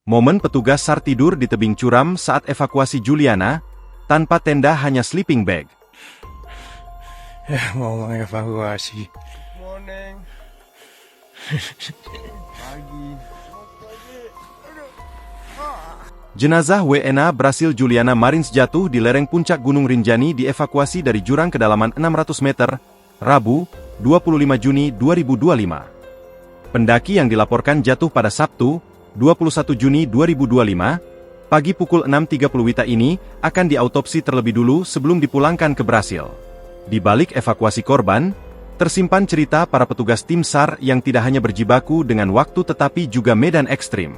Momen petugas SAR tidur di tebing curam saat evakuasi Juliana, tanpa tenda hanya sleeping bag. Ya, mau mengevakuasi. Morning. Pagi. Jenazah WNA Brasil Juliana Marins jatuh di lereng puncak Gunung Rinjani dievakuasi dari jurang kedalaman 600 meter, Rabu, 25 Juni 2025. Pendaki yang dilaporkan jatuh pada Sabtu, 21 Juni 2025, pagi pukul 6.30 WITA ini akan diautopsi terlebih dulu sebelum dipulangkan ke Brasil. Di balik evakuasi korban, tersimpan cerita para petugas tim SAR yang tidak hanya berjibaku dengan waktu tetapi juga medan ekstrim.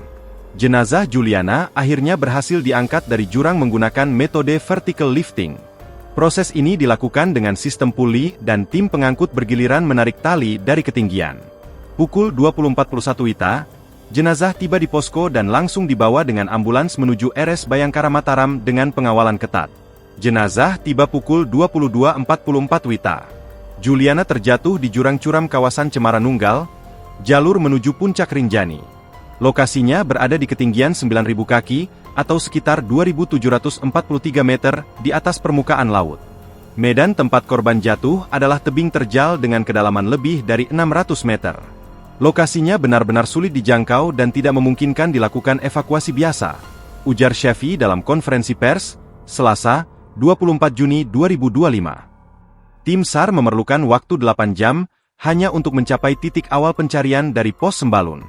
Jenazah Juliana akhirnya berhasil diangkat dari jurang menggunakan metode vertical lifting. Proses ini dilakukan dengan sistem puli dan tim pengangkut bergiliran menarik tali dari ketinggian. Pukul 20.41 WITA, jenazah tiba di posko dan langsung dibawa dengan ambulans menuju RS Bayangkara Mataram dengan pengawalan ketat. Jenazah tiba pukul 22.44 WITA. Juliana terjatuh di jurang curam kawasan Cemara Nunggal, jalur menuju puncak Rinjani. Lokasinya berada di ketinggian 9.000 kaki, atau sekitar 2.743 meter di atas permukaan laut. Medan tempat korban jatuh adalah tebing terjal dengan kedalaman lebih dari 600 meter. Lokasinya benar-benar sulit dijangkau dan tidak memungkinkan dilakukan evakuasi biasa, ujar Shafii dalam konferensi pers, Selasa, 24 Juni 2025. Tim SAR memerlukan waktu 8 jam, hanya untuk mencapai titik awal pencarian dari pos Sembalun.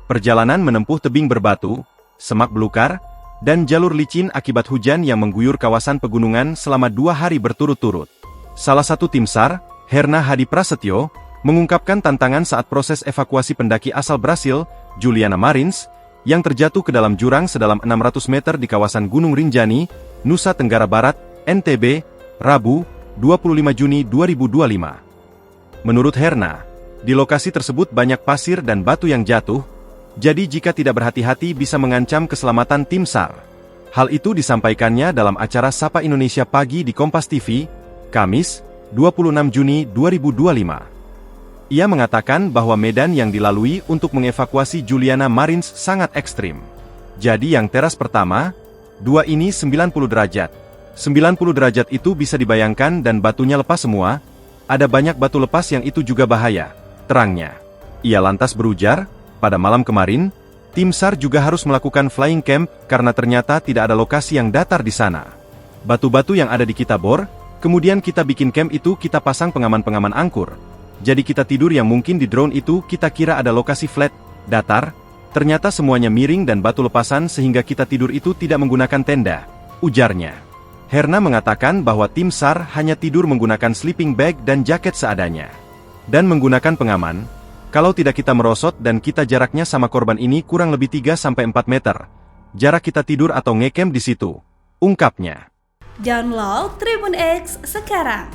Perjalanan menempuh tebing berbatu, semak belukar, dan jalur licin akibat hujan yang mengguyur kawasan pegunungan selama 2 hari berturut-turut. Salah satu tim SAR, Herna Hadi Prasetyo, mengungkapkan tantangan saat proses evakuasi pendaki asal Brasil, Juliana Marins, yang terjatuh ke dalam jurang sedalam 600 meter di kawasan Gunung Rinjani, Nusa Tenggara Barat, NTB, Rabu, 25 Juni 2025. Menurut Herna, di lokasi tersebut banyak pasir dan batu yang jatuh, jadi jika tidak berhati-hati bisa mengancam keselamatan tim SAR. Hal itu disampaikannya dalam acara Sapa Indonesia Pagi di Kompas TV, Kamis, 26 Juni 2025. Ia mengatakan bahwa medan yang dilalui untuk mengevakuasi Juliana Marins sangat ekstrim. Jadi yang teras pertama, 2 ini 90 derajat. 90 derajat itu bisa dibayangkan dan batunya lepas semua, ada banyak batu lepas yang itu juga bahaya, terangnya. Ia lantas berujar, pada malam kemarin, tim SAR juga harus melakukan flying camp karena ternyata tidak ada lokasi yang datar di sana. Batu-batu yang ada di kita bor, kemudian kita bikin camp itu kita pasang pengaman-pengaman angkur. Jadi kita tidur yang mungkin di drone itu kita kira ada lokasi flat, datar, ternyata semuanya miring dan batu lepasan sehingga kita tidur itu tidak menggunakan tenda, ujarnya. Herna mengatakan bahwa tim SAR hanya tidur menggunakan sleeping bag dan jaket seadanya. Dan menggunakan pengaman, kalau tidak kita merosot dan kita jaraknya sama korban ini kurang lebih 3-4 meter. Jarak kita tidur atau ngecamp di situ, ungkapnya. Download Tribun X sekarang.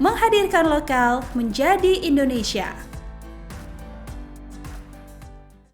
Menghadirkan lokal menjadi Indonesia.